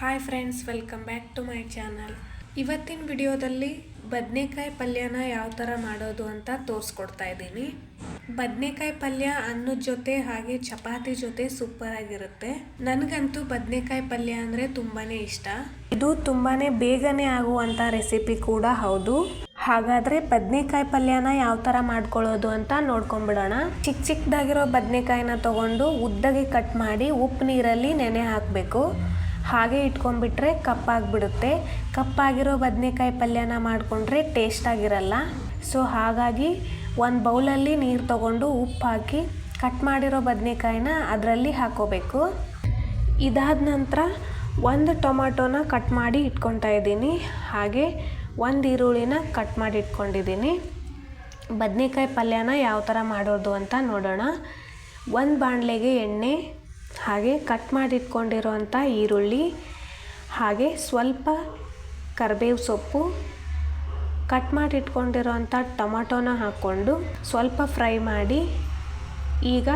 Hi friends, welcome back to my channel. ಇವತ್ತಿನ ವಿಡಿಯೋದಲ್ಲಿ ಬದನೆಕಾಯಿ ಪಲ್ಯನ ಯಾವ ಥರ ಮಾಡೋದು ಅಂತ ತೋರಿಸ್ಕೊಡ್ತಾ ಇದ್ದೀನಿ. ಬದನೆಕಾಯಿ ಪಲ್ಯ ಅನ್ನದ ಜೊತೆ ಹಾಗೆ ಚಪಾತಿ ಜೊತೆ ಸೂಪರ್ ಆಗಿರುತ್ತೆ. ನನಗಂತೂ ಬದನೆಕಾಯಿ ಪಲ್ಯ ಅಂದರೆ ತುಂಬಾ ಇಷ್ಟ. ಇದು ತುಂಬಾ ಬೇಗನೆ ಆಗುವಂಥ ರೆಸಿಪಿ ಕೂಡ ಹೌದು. ಹಾಗಾದರೆ ಬದನೆಕಾಯಿ ಪಲ್ಯನ ಯಾವ ಥರ ಮಾಡ್ಕೊಳ್ಳೋದು ಅಂತ ನೋಡ್ಕೊಂಡ್ಬಿಡೋಣ. ಚಿಕ್ಕದಾಗಿರೋ ಬದನೆಕಾಯಿನ ತೊಗೊಂಡು ಉದ್ದಗೆ ಕಟ್ ಮಾಡಿ ಉಪ್ಪು ನೀರಲ್ಲಿ ನೆನೆ ಹಾಕಬೇಕು. ಹಾಗೆ ಇಟ್ಕೊಂಡ್ಬಿಟ್ರೆ ಕಪ್ಪಾಗಿಬಿಡುತ್ತೆ. ಕಪ್ಪಾಗಿರೋ ಬದನೆಕಾಯಿ ಪಲ್ಯನ ಮಾಡಿಕೊಂಡ್ರೆ ಟೇಸ್ಟಾಗಿರಲ್ಲ. ಸೊ ಹಾಗಾಗಿ ಒಂದು ಬೌಲಲ್ಲಿ ನೀರು ತೊಗೊಂಡು ಉಪ್ಪು ಹಾಕಿ ಕಟ್ ಮಾಡಿರೋ ಬದನೆಕಾಯಿನ ಅದರಲ್ಲಿ ಹಾಕೋಬೇಕು. ಇದಾದ ನಂತರ ಒಂದು ಟೊಮಾಟೋನ ಕಟ್ ಮಾಡಿ ಇಟ್ಕೊತಾ ಇದ್ದೀನಿ. ಹಾಗೆ ಒಂದು ಈರುಳ್ಳಿನ ಕಟ್ ಮಾಡಿ ಇಟ್ಕೊಂಡಿದ್ದೀನಿ. ಬದನೆಕಾಯಿ ಪಲ್ಯನ ಯಾವ ಥರ ಮಾಡೋದು ಅಂತ ನೋಡೋಣ. ಒಂದು ಬಾಣಲೆಗೆ ಎಣ್ಣೆ, ಹಾಗೆ ಕಟ್ ಮಾಡಿ ಇಟ್ಕೊಂಡಿರೋಂಥ ಈರುಳ್ಳಿ, ಹಾಗೆ ಸ್ವಲ್ಪ ಕರಿಬೇವು ಸೊಪ್ಪು, ಕಟ್ ಮಾಡಿ ಇಟ್ಕೊಂಡಿರೋಂಥ ಟೊಮಾಟೋನ ಹಾಕ್ಕೊಂಡು ಸ್ವಲ್ಪ ಫ್ರೈ ಮಾಡಿ, ಈಗ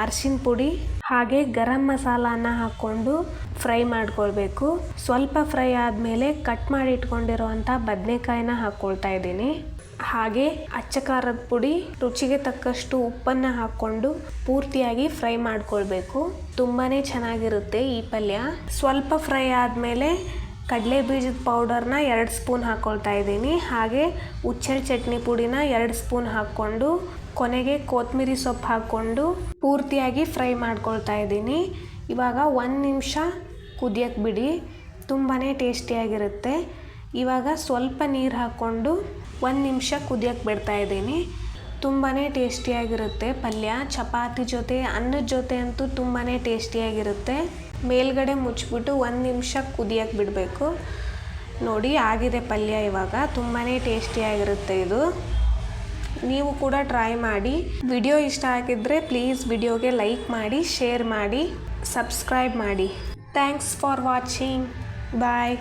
ಅರಿಶಿನ ಪುಡಿ ಹಾಗೆ ಗರಂ ಮಸಾಲಾನ ಹಾಕ್ಕೊಂಡು ಫ್ರೈ ಮಾಡ್ಕೊಳ್ಬೇಕು. ಸ್ವಲ್ಪ ಫ್ರೈ ಆದಮೇಲೆ ಕಟ್ ಮಾಡಿ ಇಟ್ಕೊಂಡಿರೋಂಥ ಬದನೆಕಾಯಿನ ಹಾಕ್ಕೊಳ್ತಾ ಇದ್ದೀನಿ. ಹಾಗೆ ಅಚ್ಚ ಖಾರದ ಪುಡಿ, ರುಚಿಗೆ ತಕ್ಕಷ್ಟು ಉಪ್ಪನ್ನು ಹಾಕ್ಕೊಂಡು ಪೂರ್ತಿಯಾಗಿ ಫ್ರೈ ಮಾಡ್ಕೊಳ್ಬೇಕು. ತುಂಬಾ ಚೆನ್ನಾಗಿರುತ್ತೆ ಈ ಪಲ್ಯ. ಸ್ವಲ್ಪ ಫ್ರೈ ಆದಮೇಲೆ ಕಡಲೆ ಬೀಜದ ಪೌಡರ್ನ 2 ಸ್ಪೂನ್ ಹಾಕ್ಕೊಳ್ತಾ ಇದ್ದೀನಿ. ಹಾಗೆ ಉಚ್ಚೆಳ್ಳು ಚಟ್ನಿ ಪುಡಿನ 2 ಸ್ಪೂನ್ ಹಾಕ್ಕೊಂಡು ಕೊನೆಗೆ ಕೊತ್ತಂಬರಿ ಸೊಪ್ಪು ಹಾಕ್ಕೊಂಡು ಪೂರ್ತಿಯಾಗಿ ಫ್ರೈ ಮಾಡ್ಕೊಳ್ತಾ ಇದ್ದೀನಿ. ಇವಾಗ 1 ನಿಮಿಷ ಕುದಿಯಕ್ಕೆ ಬಿಡಿ, ತುಂಬಾ ಟೇಸ್ಟಿಯಾಗಿರುತ್ತೆ. ಇವಾಗ ಸ್ವಲ್ಪ ನೀರು ಹಾಕ್ಕೊಂಡು 1 ನಿಮಿಷ ಕುದಿಯಕ್ಕೆ ಬಿಡ್ತಾ ಇದ್ದೀನಿ. ತುಂಬಾ ಟೇಸ್ಟಿಯಾಗಿರುತ್ತೆ ಪಲ್ಯ. ಚಪಾತಿ ಜೊತೆ ಅನ್ನದ ಜೊತೆ ಅಂತೂ ತುಂಬಾ ಟೇಸ್ಟಿಯಾಗಿರುತ್ತೆ. ಮೇಲ್ಗಡೆ ಮುಚ್ಚಿಬಿಟ್ಟು 1 ನಿಮಿಷ ಕುದಿಯಕ್ಕೆ ಬಿಡಬೇಕು. ನೋಡಿ, ಆಗಿದೆ ಪಲ್ಯ. ಇವಾಗ ತುಂಬಾ ಟೇಸ್ಟಿಯಾಗಿರುತ್ತೆ ಇದು. ನೀವು ಕೂಡ ಟ್ರೈ ಮಾಡಿ. ವಿಡಿಯೋ ಇಷ್ಟ ಆಗಿದ್ದರೆ ಪ್ಲೀಸ್ ವಿಡಿಯೋಗೆ ಲೈಕ್ ಮಾಡಿ, ಶೇರ್ ಮಾಡಿ, ಸಬ್ಸ್ಕ್ರೈಬ್ ಮಾಡಿ. Thanks for watching. ಬಾಯ್.